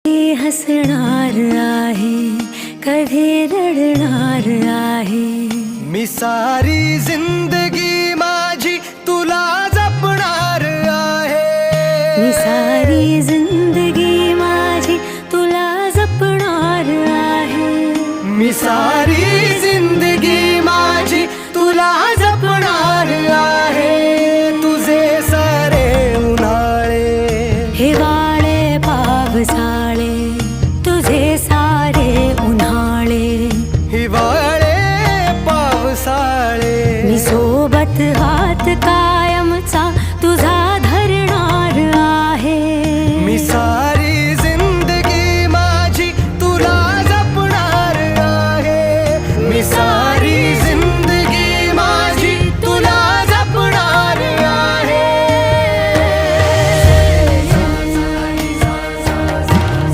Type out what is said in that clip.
हसणार आहे, कधी रडणार आहे। मी सारी जिंदगी माझी तुला जपणार आहे। मी सारी जिंदगी माझी तुला जपणार आहे। मी सारी जिंदगी माझी तुला जपणार आहे। तुझे सारे उन्हाळे हिवाळे पावसाळे, तुझे सारे उन्हाळे हिवाळे पावसाळे, मी सोबत हात का